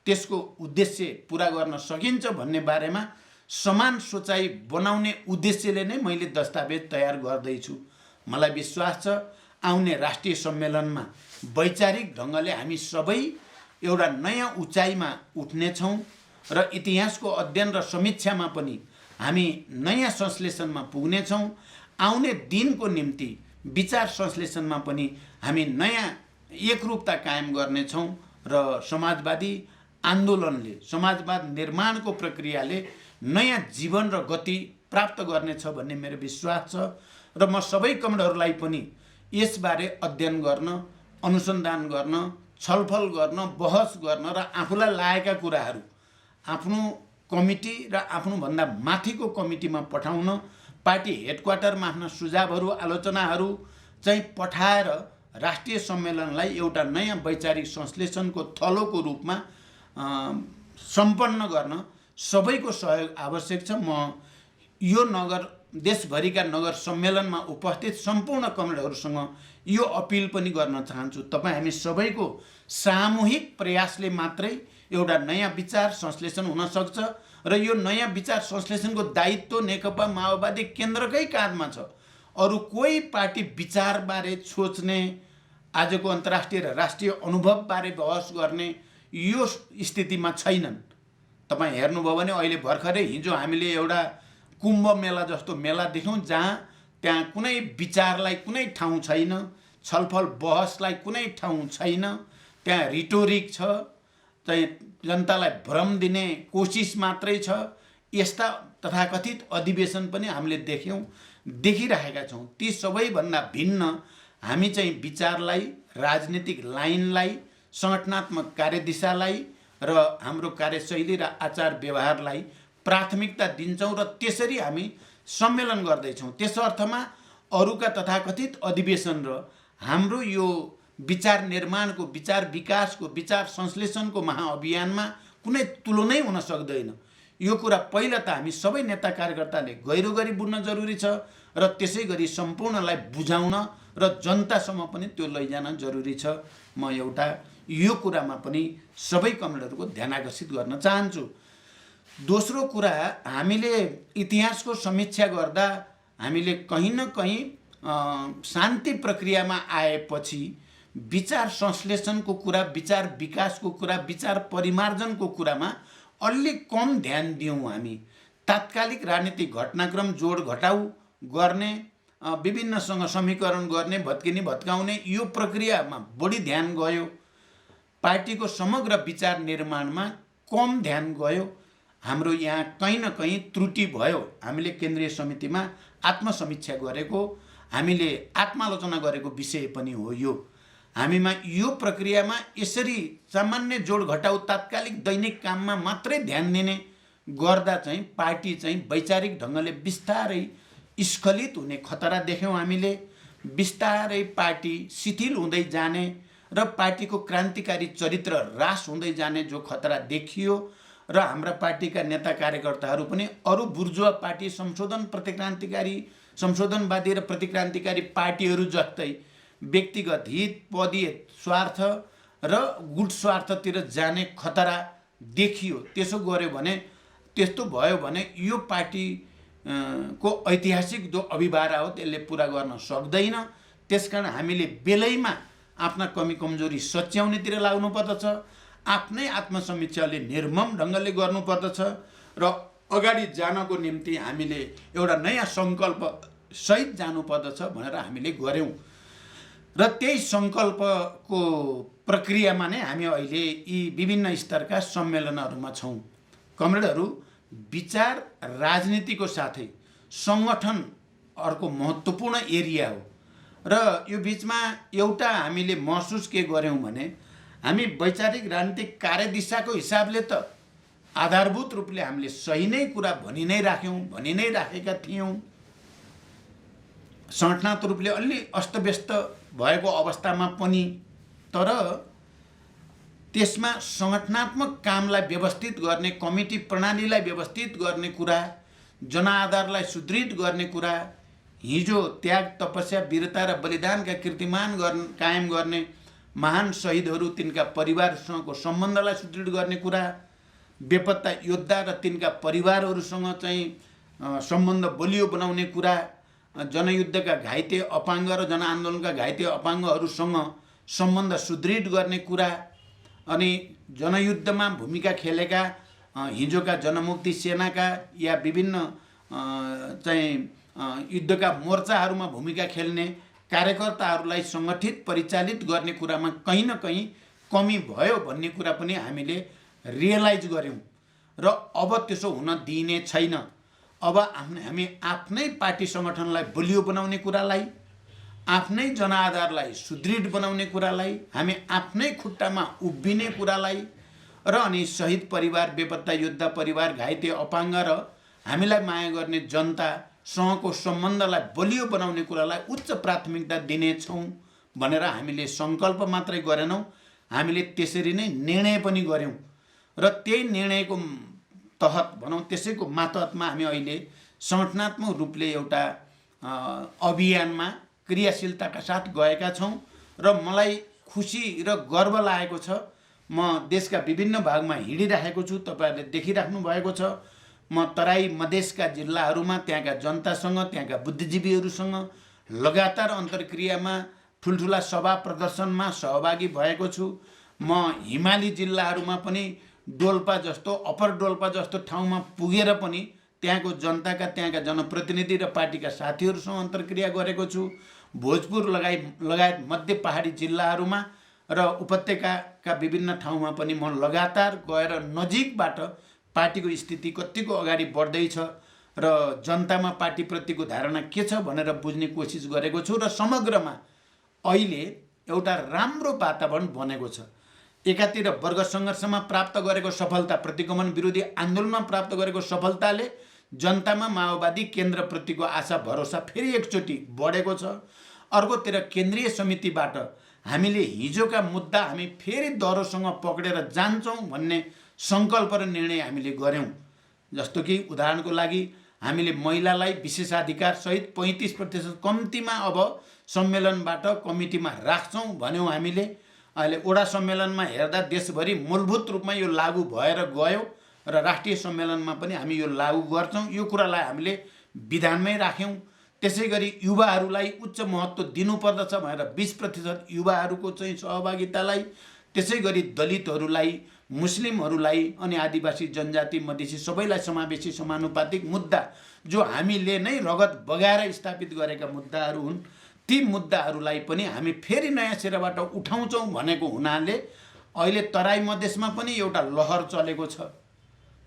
त्यसको उद्देश्य पुरा गर्न सकिन्छ भन्ने बारेमा समान सोचाइ बनाउने उद्देश्यले नै मैले दस्तावेज तयार गर्दैछु। मलाई विश्वास छ आउने राष्ट्रिय सम्मेलनमा वैचारिक ढङ्गले हामी सबै एउटा नयाँ उचाइमा उठ्नेछौँ र इतिहासको अध्ययन र समीक्षामा पनि हामी नयाँ संश्लेषणमा पुग्नेछौँ। आउने दिनको निम्ति विचार संश्लेषणमा पनि हामी नयाँ एकरूपता कायम गर्नेछौँ र समाजवादी आन्दोलनले, समाजवाद निर्माणको प्रक्रियाले नयाँ जीवन र गति प्राप्त गर्नेछ भन्ने मेरो विश्वास छ र म सबै कमरेडहरूलाई पनि यसबारे अध्ययन गर्न, अनुसन्धान गर्न, छलफल गर्न, बहस गर्न र आफूलाई लागेका कुराहरू आफ्नो कमिटी र आफ्नोभन्दा माथिको कमिटीमा पठाउन, पार्टी हेडक्वार्टरमा आफ्ना सुझावहरू, आलोचनाहरू चाहिँ पठाएर राष्ट्रिय सम्मेलनलाई एउटा नयाँ वैचारिक संश्लेषणको थलोको रूपमा सम्पन्न गर्न सबैको सहयोग आवश्यक छ। म यो नगर, देशभरिका नगर सम्मेलनमा उपस्थित सम्पूर्ण कमरेडहरूसँग यो अपिल पनि गर्न चाहन्छु, तपाईँ हामी सबैको सामूहिक प्रयासले मात्रै एउटा नयाँ विचार संश्लेषण हुन सक्छ र यो नयाँ विचार संश्लेषणको दायित्व नेकपा माओवादी केन्द्रकै काँधमा छ। अरू कोही पार्टी विचारबारे सोच्ने, आजको अन्तर्राष्ट्रिय र राष्ट्रिय अनुभवबारे बहस गर्ने यो स्थितिमा छैनन्। तपाईँ हेर्नुभयो भने अहिले भर्खरै हिजो हामीले एउटा कुम्भ मेला जस्तो मेला देख्यौँ, जहाँ त्यहाँ कुनै विचारलाई कुनै ठाउँ छैन, छलफल बहसलाई कुनै ठाउँ छैन। त्यहाँ रिटोरिक छ, चाहिँ जनतालाई भ्रम दिने कोसिस मात्रै छ। यस्ता तथाकथित अधिवेशन पनि हामीले देखिरहेका छौँ। ती सबैभन्दा भिन्न हामी चाहिँ विचारलाई, राजनीतिक लाइनलाई, सङ्गठनात्मक कार्यदिशालाई र हाम्रो कार्यशैली र आचार व्यवहारलाई प्राथमिकता दिन्छौँ र त्यसरी हामी सम्मेलन गर्दैछौँ। त्यस अर्थमा अरूका तथाकथित अधिवेशन र हाम्रो यो विचार निर्माणको, विचार विकासको, विचार संश्लेषणको महाअभियानमा कुनै तुलनै हुन सक्दैन। यो कुरा पहिला त हामी सबै नेता कार्यकर्ताले गहिरो गरी बुझ्न जरुरी छ र त्यसै गरी सम्पूर्णलाई बुझाउन र जनतासम्म पनि त्यो लैजान जरुरी छ। म एउटा यो कुरामा पनि सबै कमरेडहरूको ध्यान आकर्षित गर्न चाहन्छु। दोस्रो कुरा, हामीले इतिहासको समीक्षा गर्दा हामीले कहीँ न कहीँ शान्ति प्रक्रियामा आएपछि विचार संश्लेषणको कुरा, विचार विकासको कुरा, विचार परिमार्जनको कुरामा अलि कम ध्यान दियौँ। हामी तात्कालिक राजनीतिक घटनाक्रम जोड घटाउ गर्ने, विभिन्नसँग समीकरण गर्ने, भत्किने भत्काउने यो प्रक्रियामा बढी ध्यान गयो। पार्टीको समग्र विचार निर्माणमा कम ध्यान गयो। हाम्रो यहाँ कहीँ न कहीँ त्रुटि भयो। हामीले केन्द्रीय समितिमा आत्मसमीक्षा गरेको, हामीले आत्मालोचना गरेको विषय पनि हो यो। हामीमा यो प्रक्रियामा यसरी सामान्य जोड घटाउ तात्कालिक दैनिक काममा मात्रै ध्यान दिने गर्दा चाहिँ पार्टी चाहिँ वैचारिक ढङ्गले बिस्तारै स्खलित हुने खतरा देख्यौँ। हामीले बिस्तारै पार्टी शिथिल हुँदै जाने र पार्टीको क्रान्तिकारी चरित्र ह्रास हुँदै जाने जो खतरा देखियो। र हाम्रा पार्टीका नेता कार्यकर्ताहरू पनि अरू बुर्जुवा पार्टी, संशोधनवादी र प्रतिक्रान्तिकारी पार्टीहरू जस्तै व्यक्तिगत हित, पदीय स्वार्थ र गुट स्वार्थतिर जाने खतरा देखियो। त्यसो गर्यो भने, त्यस्तो भयो भने यो पार्टी को ऐतिहासिक जो अभिभारा हो त्यसले पुरा गर्न सक्दैन। त्यसकारण हामीले बेलैमा आफ्ना कमी कमजोरी सच्याउनेतिर लाग्नुपर्दछ। आफ्नै आत्मसमीक्षाले निर्मम ढङ्गले गर्नुपर्दछ र अगाडि जानको निम्ति हामीले एउटा नयाँ सङ्कल्प सहित जानुपर्दछ भनेर हामीले गऱ्यौँ। र त्यही सङ्कल्पको प्रक्रियामा नै हामी अहिले यी विभिन्न स्तरका सम्मेलनहरूमा छौँ। कमरेडहरू, विचार राजनीतिको साथै सङ्गठन अर्को महत्त्वपूर्ण एरिया हो। र यो बिचमा एउटा हामीले महसुस के गऱ्यौँ भने, हामी वैचारिक राजनीतिक कार्यदिशाको हिसाबले त आधारभूत रूपले हामीले सही नै कुरा भनि नै राखेका थियौँ। सङ्गठनात्मक रूपले अलि अस्तव्यस्त भएको अवस्थामा पनि, तर त्यसमा सङ्गठनात्मक कामलाई व्यवस्थित गर्ने, कमिटी प्रणालीलाई व्यवस्थित गर्ने कुरा, जनआधारलाई सुदृढ गर्ने कुरा, हिजो त्याग, तपस्या, वीरता र बलिदानका कीर्तिमान कायम गर्ने महान शहीदहरू, तिनका परिवारसँगको सम्बन्धलाई सुदृढ गर्ने कुरा, बेपत्ता योद्धा र तिनका परिवारहरूसँग चाहिँ सम्बन्ध बलियो बनाउने कुरा, जनयुद्धका घाइते अपाङ्ग र जनआन्दोलनका घाइते अपाङ्गहरूसँग सम्बन्ध सुदृढ गर्ने कुरा, अनि जनयुद्धमा भूमिका खेलेका हिजोका जनमुक्ति सेनाका या विभिन्न चाहिँ युद्धका मोर्चाहरूमा भूमिका खेल्ने कार्यकर्ताहरूलाई सङ्गठित परिचालित गर्ने कुरामा कहीँ न कहीँ कमी भयो भन्ने कुरा पनि हामीले रियलाइज गऱ्यौँ। र अब त्यसो हुन दिइने छैन। अब हामी आफ्नै पार्टी सङ्गठनलाई बलियो बनाउने कुरालाई, आफ्नै जनआधारलाई सुदृढ बनाउने कुरालाई, हामी आफ्नै खुट्टामा उभिने कुरालाई र अनि शहीद परिवार, बेपत्ता योद्धा परिवार, घाइते अपाङ्ग र हामीलाई माया गर्ने जनतासँगको सम्बन्धलाई बलियो बनाउने कुरालाई उच्च प्राथमिकता दिनेछौँ भनेर हामीले सङ्कल्प मात्रै गरेनौँ, हामीले त्यसरी नै निर्णय पनि गऱ्यौँ। र त्यही निर्णयको तहत भनौँ, त्यसैको मातहतमा हामी अहिले सङ्गठनात्मक रूपले एउटा अभियानमा क्रियाशीलताका साथ गएका छौँ। र मलाई खुसी र गर्व लागेको छ। म देशका विभिन्न भागमा हिँडिरहेको छु, तपाईँहरूले देखिराख्नु भएको छ। म तराई मधेसका जिल्लाहरूमा त्यहाँका जनतासँग त्यहाँका बुद्धिजीवीहरूसँग लगातार अन्तर्क्रियामा ठुल्ठुला सभा प्रदर्शनमा सहभागी भएको छु। म हिमाली जिल्लाहरूमा पनि डोल्पा जस्तो अप्पर डोल्पा जस्तो ठाउँमा पुगेर पनि त्यहाँको जनताका त्यहाँका जनप्रतिनिधि र पार्टीका साथीहरूसँग अन्तर्क्रिया गरेको छु। भोजपुर लगायत मध्य पहाडी जिल्लाहरूमा र उपत्यकाका विभिन्न ठाउँमा पनि म लगातार गएर नजिकबाट पार्टीको स्थिति कतिको अगाडि बढ्दैछ र जनतामा पार्टीप्रतिको धारणा के छ भनेर बुझ्ने कोसिस गरेको छु। र समग्रमा अहिले एउटा राम्रो वातावरण बनेको छ। एकातिर वर्ग सङ्घर्षमा प्राप्त गरेको सफलता, प्रतिगमन विरोधी आन्दोलनमा प्राप्त गरेको सफलताले जनतामा माओवादी केन्द्रप्रतिको आशा भरोसा फेरि एकचोटि बढेको छ। अर्कोतिर केन्द्रीय समितिबाट हामीले हिजोका मुद्दा हामी फेरि दह्रोसँग पक्रेर जान्छौँ भन्ने सङ्कल्प र निर्णय हामीले गऱ्यौँ। जस्तो कि उदाहरणको लागि हामीले महिलालाई विशेषाधिकार सहित 35% कम्तीमा अब सम्मेलनबाट कमिटीमा राख्छौँ भन्यौँ हामीले। अहिले वडा सम्मेलनमा हेर्दा देशभरि मूलभूत रूपमा यो लागू भएर गयो र राष्ट्रिय सम्मेलनमा पनि हामी यो लागू गर्छौँ। यो कुरालाई हामीले विधानमै राख्यौँ। त्यसै गरी युवाहरूलाई उच्च महत्त्व दिनुपर्दछ भनेर 20% युवाहरूको चाहिँ सहभागितालाई, त्यसै गरी दलितहरूलाई, मुस्लिमहरूलाई अनि आदिवासी जनजाति मधेसी सबैलाई समावेशी समानुपातिक मुद्दा जो हामीले नै रगत बगाएर स्थापित गरेका मुद्दाहरू हुन्, ती मुद्दाहरूलाई पनि हामी फेरि नयाँ सिराबाट उठाउँछौँ भनेको हुनाले अहिले तराई मधेसमा पनि एउटा लहर चलेको छ।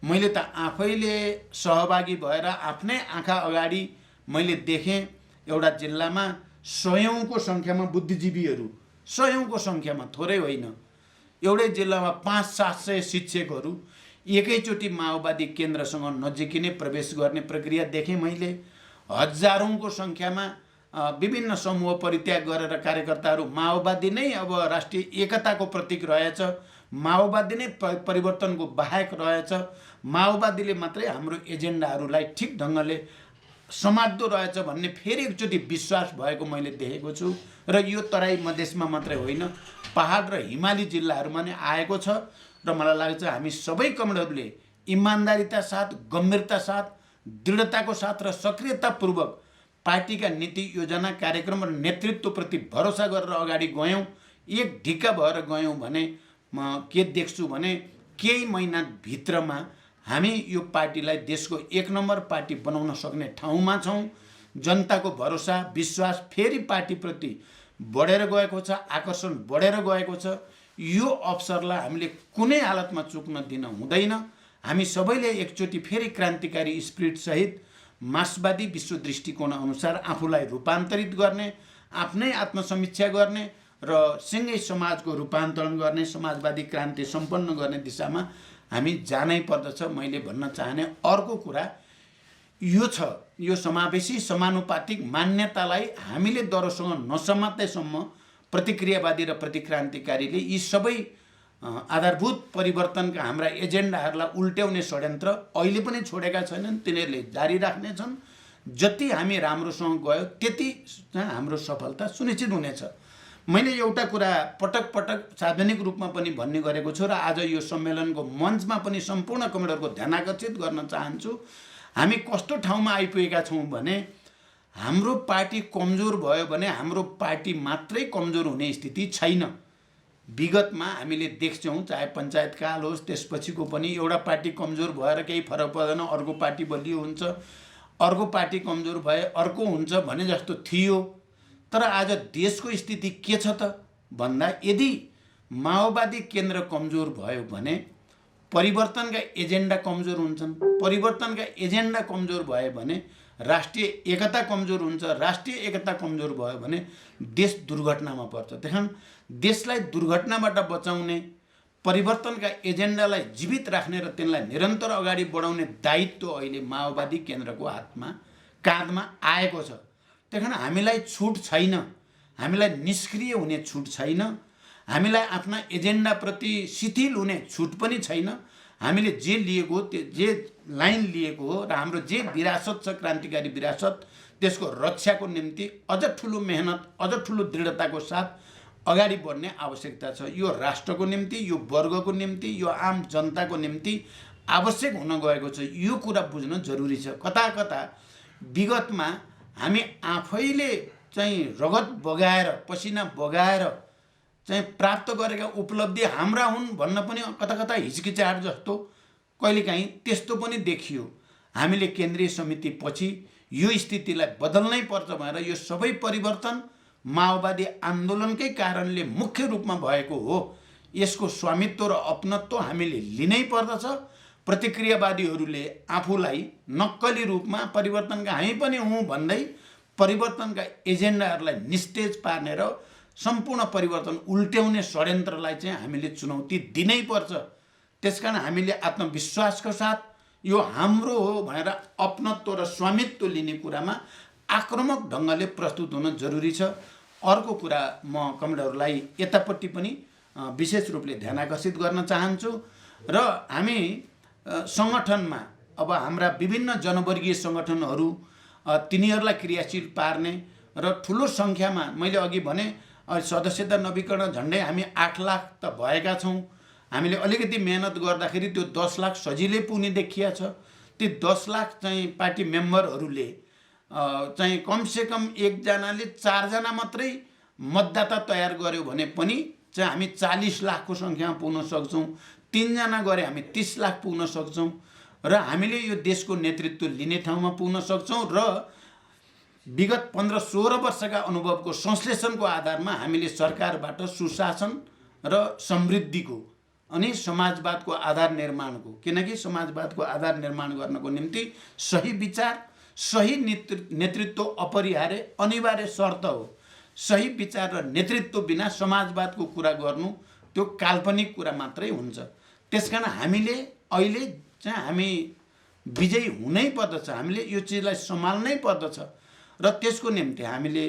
मैले त आफैले सहभागी भएर आफ्नै आँखा अगाडि मैले देखेँ एउटा जिल्लामा सयौँको सङ्ख्यामा बुद्धिजीवीहरू, सयौँको सङ्ख्यामा, थोरै होइन, एउटै जिल्लामा 500-700 शिक्षकहरू एकैचोटि माओवादी केन्द्रसँग नजिकिने प्रवेश गर्ने प्रक्रिया देखेँ मैले। हजारौँको सङ्ख्यामा विभिन्न समूह परित्याग गरेर कार्यकर्ताहरू, माओवादी नै अब राष्ट्रिय एकताको प्रतीक रहेछ, माओवादी नै परिवर्तनको बाहेक रहेछ, माओवादीले मात्रै हाम्रो एजेन्डाहरूलाई ठिक ढङ्गले समात्दो रहेछ भन्ने फेरि एकचोटि विश्वास भएको मैले देखेको छु। र यो तराई मधेसमा मात्रै होइन, पहाड र हिमाली जिल्लाहरूमा नै आएको छ। र मलाई लाग्छ हामी सबै कमरेडहरूले इमान्दारिता साथ, गम्भीरता साथ, दृढताको साथ र सक्रियतापूर्वक पार्टीका नीति योजना कार्यक्रम र नेतृत्वप्रति भरोसा गरेर अगाडि गयौँ। एक ढिक्का भएर गयौँ भने म के देख्छु भने केही महिनाभित्रमा हामी यो पार्टीलाई देशको 1 नम्बर पार्टी बनाउन सक्ने ठाउँमा छौँ। जनताको भरोसा विश्वास फेरि पार्टीप्रति बढेर गएको छ, आकर्षण बढेर गएको छ। यो अवसरलाई हामीले कुनै हालतमा चुक्न दिन हुँदैन। हामी सबैले एकचोटि फेरि क्रान्तिकारी स्पिरिटसहित मार्क्सवादी विश्व दृष्टिकोण अनुसार आफूलाई रूपान्तरित गर्ने, आफ्नै आत्मसमीक्षा गर्ने र सँगै समाजको रूपान्तरण गर्ने, समाजवादी क्रान्ति सम्पन्न गर्ने दिशामा हामी जानै पर्दछ। मैले भन्न चाहने अर्को कुरा यो छ, यो समावेशी समानुपातिक मान्यतालाई हामीले दह्रोसँग नसमात्दैसम्म प्रतिक्रियावादी र प्रतिक्रान्तिकारीले यी सबै आधारभूत परिवर्तनका हाम्रा एजेन्डाहरूलाई उल्ट्याउने षड्यन्त्र अहिले पनि छोडेका छैनन्, तिनीहरूले जारी राख्नेछन्। जति हामी राम्रोसँग गयो त्यति हाम्रो सफलता सुनिश्चित हुनेछ। मैले एउटा कुरा पटक पटक सार्वजनिक रूपमा पनि भन्ने गरेको छु र आज यो सम्मेलनको मञ्चमा पनि सम्पूर्ण कमरेडहरूको ध्यान आकर्षित गर्न चाहन्छु। हामी कस्तो ठाउँमा आइपुगेका छौँ भने हाम्रो पार्टी कमजोर भयो भने हाम्रो पार्टी मात्रै कमजोर हुने स्थिति छैन। विगतमा हामीले देख्छौँ, चाहे पञ्चायत काल होस् त्यसपछिको पनि एउटा पार्टी कमजोर भएर केही फरक पर्दैन, अर्को पार्टी बलियो हुन्छ, अर्को पार्टी कमजोर भए अर्को हुन्छ भने जस्तो थियो। तर आज देशको स्थिति के छ त भन्दा यदि माओवादी केन्द्र कमजोर भयो भने परिवर्तनका एजेन्डा कमजोर हुन्छन्। परिवर्तनका एजेन्डा कमजोर भयो भने राष्ट्रिय एकता कमजोर हुन्छ। राष्ट्रिय एकता कमजोर भयो भने देश दुर्घटनामा पर्छ। त्यही देशलाई दुर्घटनाबाट बचाउने, परिवर्तनका एजेन्डालाई जीवित राख्ने र तिनलाई निरन्तर अगाडि बढाउने दायित्व अहिले माओवादी केन्द्रको हातमा, काँधमा आएको छ। त्यही हामीलाई छुट छैन, हामीलाई निष्क्रिय हुने छुट छैन, हामीलाई आफ्ना एजेन्डाप्रति शिथिल हुने छुट पनि छैन। हामीले जे लिएको त्यो जे लाइन लिएको हो र हाम्रो जे विरासत छ, क्रान्तिकारी विरासत, त्यसको रक्षाको निम्ति अझ ठुलो मेहनत, अझ ठुलो दृढताको साथ अगाडि बढ्ने आवश्यकता छ। यो राष्ट्रको निम्ति, यो वर्गको निम्ति, यो आम जनताको निम्ति आवश्यक हुन गएको छ, यो कुरा बुझ्न जरुरी छ। कता कता विगतमा हामी आफैले चाहिँ रगत बगाएर पसिना बगाएर चाहिँ प्राप्त गरेका उपलब्धि हाम्रा हुन् भन्न पनि कता कता हिचकिचाहट जस्तो कहिलेकाहीँ त्यस्तो पनि देखियो। हामीले केन्द्रीय समिति पछि यो स्थितिलाई बदल्नै पर्छ भनेर यो सबै परिवर्तन माओवादी आन्दोलनकै कारणले मुख्य रूपमा भएको हो। यसको स्वामित्व र अपनत्व हामीले लिनै पर्दछ। प्रतिक्रियावादीहरूले आफूलाई नक्कली रूपमा परिवर्तनका हामी पनि हौँ भन्दै परिवर्तनका एजेन्डाहरूलाई निस्तेज पार्ने र सम्पूर्ण परिवर्तन उल्ट्याउने षड्यन्त्रलाई चाहिँ हामीले चुनौती दिनै पर्छ। त्यसकारण हामीले आत्मविश्वासको साथ यो हाम्रो हो भनेर अपनत्व र स्वामित्व लिने कुरामा आक्रामक ढङ्गले प्रस्तुत हुन जरुरी छ। अर्को कुरा म कमरेडहरूलाई यतापट्टि पनि विशेष रूपले ध्यान आकर्षित गर्न चाहन्छु र हामी सङ्गठनमा अब हाम्रा विभिन्न जनवर्गीय सङ्गठनहरू तिनीहरूलाई क्रियाशील पार्ने र ठुलो सङ्ख्यामा मैले अघि भने सदस्यता नवीकरण झन्डै हामी 8 लाख त भएका छौँ। हामीले अलिकति मेहनत गर्दाखेरि त्यो 10 लाख सजिलै पुग्ने देखिया छ। ती 10 लाख चाहिँ पार्टी मेम्बरहरूले चाहिँ कमसेकम एकजनाले 4 जना मात्रै मतदाता तयार गर्यो भने पनि चाहिँ हामी 40 लाखको सङ्ख्यामा पुग्न सक्छौँ। 3 जना गरे हामी 30 लाख पुग्न सक्छौँ र हामीले यो देशको नेतृत्व लिने ठाउँमा पुग्न सक्छौँ र विगत 15-16 वर्षका अनुभवको संश्लेषणको आधारमा हामीले सरकारबाट सुशासन र समृद्धिको अनि समाजवादको आधार निर्माणको, किनकि समाजवादको आधार निर्माण गर्नको निम्ति सही विचार सही नेतृत्व अपरिहार्य अनिवार्य शर्त हो। सही विचार र नेतृत्व बिना समाजवादको कुरा गर्नु त्यो काल्पनिक कुरा मात्रै हुन्छ। त्यसकारण हामीले अहिले चाहिँ हामी विजयी हुनै पर्दछ। हामीले यो चिजलाई सम्हाल्नै पर्दछ र त्यसको निम्ति हामीले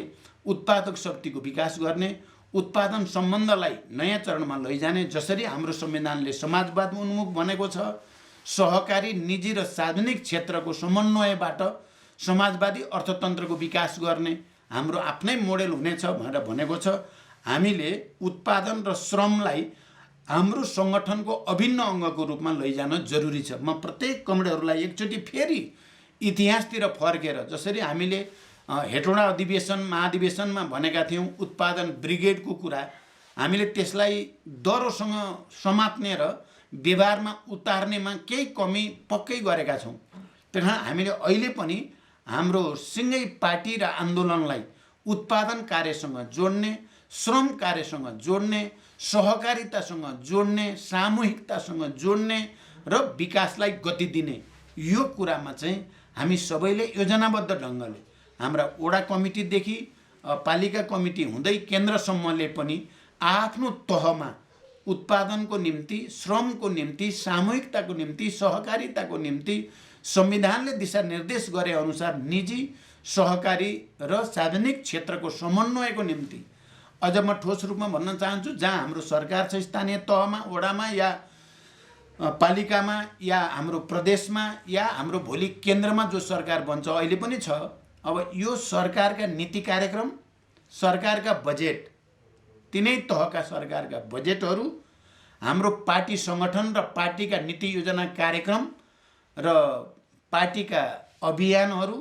उत्पादक शक्तिको विकास गर्ने, उत्पादन सम्बन्धलाई नयाँ चरणमा लैजाने, जसरी हाम्रो संविधानले समाजवाद उन्मुख भनेको छ, सहकारी निजी र सार्वजनिक क्षेत्रको समन्वयबाट समाजवादी अर्थतन्त्रको विकास गर्ने हाम्रो आफ्नै मोडेल हुनेछ भनेर भनेको छ। हामीले उत्पादन र श्रमलाई हाम्रो सङ्गठनको अभिन्न अङ्गको रूपमा लैजान जरुरी छ। म प्रत्येक कमरेडहरूलाई एकचोटि फेरि इतिहासतिर फर्केर, जसरी हामीले हेटौँडा अधिवेशन महाधिवेशनमा भनेका थियौँ उत्पादन ब्रिगेडको कुरा, हामीले त्यसलाई दरोसँग समात्ने र व्यवहारमा उतार्नेमा केही कमी पक्कै गरेका छौँ। त्यस कारण हामीले अहिले पनि हाम्रो सिँगै पार्टी र आन्दोलनलाई उत्पादन कार्यसँग जोड्ने, श्रम कार्यसँग जोड्ने, सहकारितासँग जोड्ने, सामूहिकतासँग जोड्ने र विकासलाई गति दिने, यो कुरामा चाहिँ हामी सबैले योजनाबद्ध ढङ्गले हाम्रा वडा कमिटीदेखि पालिका कमिटी हुँदै केन्द्रसम्मले पनि आफ्नो तहमा उत्पादनको निम्ति, श्रमको निम्ति, सामूहिकताको निम्ति, सहकारिताको निम्ति संविधानले दिशानिर्देश गरे अनुसार निजी, सहकारी र सार्वजनिक क्षेत्रको समन्वयको निम्ति अझ म ठोस रूपमा भन्न चाहन्छु, जहाँ हाम्रो सरकार छ स्थानीय तहमा, वडामा या पालिकामा या हाम्रो प्रदेशमा या हाम्रो भोलि केन्द्रमा जो सरकार बन्छ अहिले पनि छ, अब यो सरकारका नीति कार्यक्रम, सरकारका बजेट, तिनै तहका सरकारका बजेटहरू, हाम्रो पार्टी सङ्गठन र पार्टीका नीति योजना कार्यक्रम र पार्टीका अभियानहरू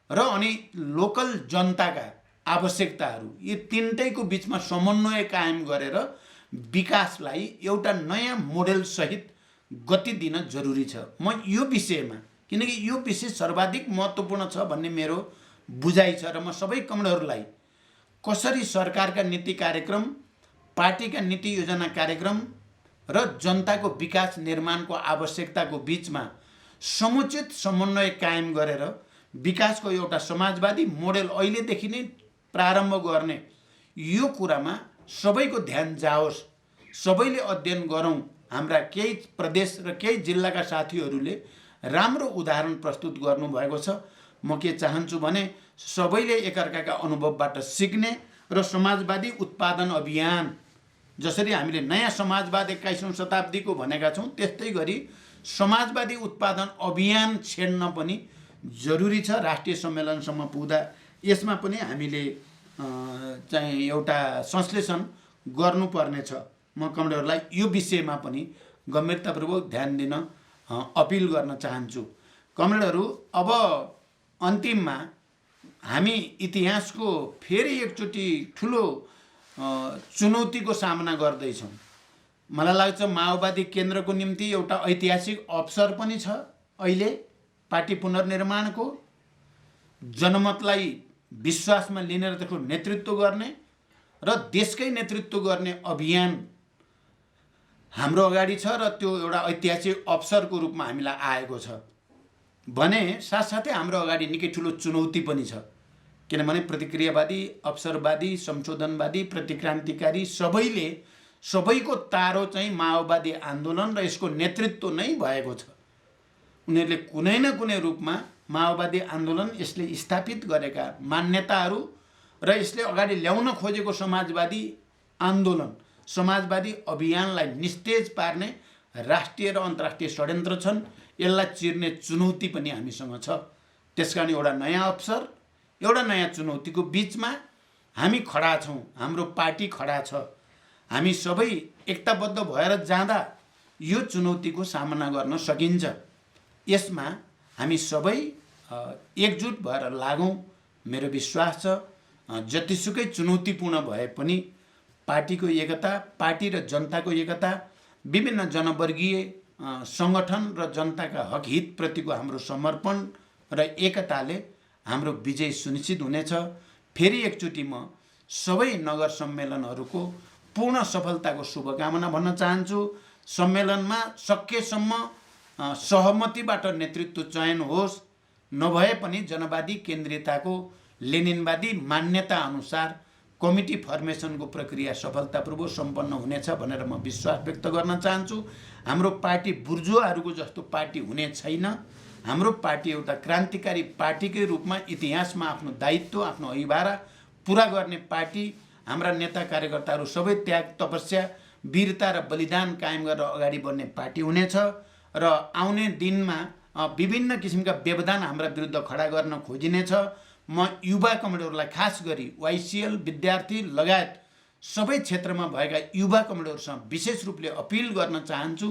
र अनि लोकल जनताका आवश्यकताहरू, यी तिनटैको बिचमा समन्वय कायम गरेर विकासलाई एउटा नयाँ मोडेल सहित गति दिन जरुरी छ। म यो विषयमा, किनकि यो विषय सर्वाधिक महत्त्वपूर्ण छ भन्ने मेरो बुझाइ छ र म सबै कमरेडहरूलाई कसरी सरकारका नीति कार्यक्रम, पार्टीका नीति योजना कार्यक्रम र जनताको विकास निर्माणको आवश्यकताको बिचमा समुचित समन्वय कायम गरेर विकासको एउटा समाजवादी मोडेल अहिलेदेखि नै प्रारम्भ गर्ने, यो कुरामा सबैको ध्यान जाओस्, सबैले अध्ययन गरौँ। हाम्रा केही प्रदेश र केही जिल्लाका साथीहरूले राम्रो उदाहरण प्रस्तुत गर्नुभएको छ। म के चाहन्छु भने सबैले एकअर्काका अनुभवबाट सिक्ने र समाजवादी उत्पादन अभियान, जसरी हामीले नयाँ समाजवाद 21औं शताब्दीको भनेका छौँ, त्यस्तै गरी समाजवादी उत्पादन अभियान छेड्न पनि जरुरी छ। राष्ट्रिय सम्मेलनसम्म पुग्दा यसमा पनि हामीले चाहिँ एउटा संश्लेषण गर्नुपर्ने छ। म कमरेडहरूलाई यो विषयमा पनि गम्भीरतापूर्वक ध्यान दिन अपिल गर्न चाहन्छु। कमरेडहरू, अब अन्तिममा हामी इतिहासको फेरि एकचोटि ठुलो चुनौतीको सामना गर्दैछौँ। मलाई लाग्छ माओवादी केन्द्रको निम्ति एउटा ऐतिहासिक अवसर पनि छ। अहिले पार्टी पुनर्निर्माणको जनमतलाई विश्वासमा लिने र त्यसको नेतृत्व गर्ने र देशकै नेतृत्व गर्ने अभियान हाम्रो अगाडि छ र त्यो एउटा ऐतिहासिक अवसरको रूपमा हामीलाई आएको छ भने साथसाथै हाम्रो अगाडि निकै ठुलो चुनौती पनि छ। किनभने प्रतिक्रियावादी, अवसरवादी, संशोधनवादी, प्रतिक्रान्तिकारी सबैको तारो चाहिँ माओवादी आन्दोलन र यसको नेतृत्व नै भएको छ। उनीहरूले कुनै न कुनै रूपमा माओवादी आन्दोलन, यसले स्थापित गरेका मान्यताहरू र यसले अगाडि ल्याउन खोजेको समाजवादी आन्दोलन, समाजवादी अभियानलाई निस्तेज पार्ने राष्ट्रिय र अन्तर्राष्ट्रिय षड्यन्त्र छन्। यसलाई चिर्ने चुनौती पनि हामीसँग छ। त्यसकारण एउटा नयाँ अवसर, एउटा नयाँ चुनौतीको बिचमा हामी खडा छौँ, हाम्रो पार्टी खडा छ। हामी सबै एकताबद्ध भएर जाँदा यो चुनौतीको सामना गर्न सकिन्छ। यसमा हामी सबै एकजुट भएर लागौँ। मेरो विश्वास छ जतिसुकै चुनौतीपूर्ण भए पनि पार्टीको एकता, पार्टी र जनताको एकता, विभिन्न जनवर्गीय सङ्गठन र जनताका हक हितप्रतिको हाम्रो समर्पण र एकताले हाम्रो विजय सुनिश्चित हुनेछ। फेरि एकचोटि म सबै नगर सम्मेलनहरूको पूर्ण सफलताको शुभकामना भन्न चाहन्छु। सम्मेलनमा सकेसम्म सहमतिबाट नेतृत्व चयन होस्, नभए पनि जनवादी केन्द्रीयताको लेनिनवादी मान्यता अनुसार कमिटी फर्मेसनको प्रक्रिया सफलतापूर्वक सम्पन्न हुनेछ भनेर म विश्वास व्यक्त गर्न चाहन्छु। हाम्रो पार्टी बुर्जुवाहरूको जस्तो पार्टी हुने छैन। हाम्रो पार्टी एउटा क्रान्तिकारी पार्टीकै रूपमा इतिहासमा आफ्नो दायित्व, आफ्नो अभिभारा पुरा गर्ने पार्टी। हाम्रा नेता कार्यकर्ताहरू सबै त्याग, तपस्या, वीरता र बलिदान कायम गरेर अगाडि बढ्ने पार्टी हुनेछ र आउने दिनमा विभिन्न किसिमका व्यवधान हाम्रा विरुद्ध खडा गर्न खोजिनेछ। म युवा कमरेडहरूलाई खास गरी वाइसिएल, विद्यार्थी लगायत सबै क्षेत्रमा भएका युवा कमरेडहरूसँग विशेष रूपले अपिल गर्न चाहन्छु,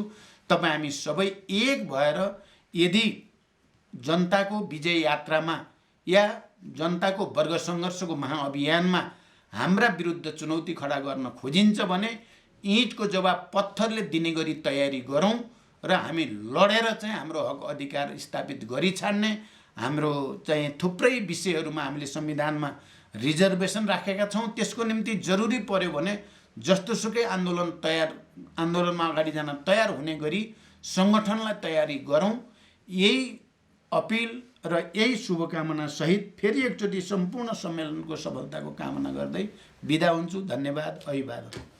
तपाईँ हामी सबै एक भएर यदि जनताको विजय यात्रामा या जनताको वर्ग सङ्घर्षको महाअभियानमा हाम्रा विरुद्ध चुनौती खडा गर्न खोजिन्छ भने इँटको जवाब पत्थरले दिने गरी तयारी गरौँ र हामी लडेर चाहिँ हाम्रो हक अधिकार स्थापित गरी छाड्ने। हाम्रो चाहिँ थुप्रै विषयहरूमा हामीले संविधानमा रिजर्भेसन राखेका छौँ। त्यसको निम्ति जरुरी पर्यो भने जस्तोसुकै आन्दोलनमा अगाडि जान तयार हुने गरी सङ्गठनलाई तयारी गरौँ। यही अपिल र यही शुभकामना सहित फेरि एकचोटि सम्पूर्ण सम्मेलनको सफलताको कामना गर्दै बिदा हुन्छु। धन्यवाद। अभिवादन।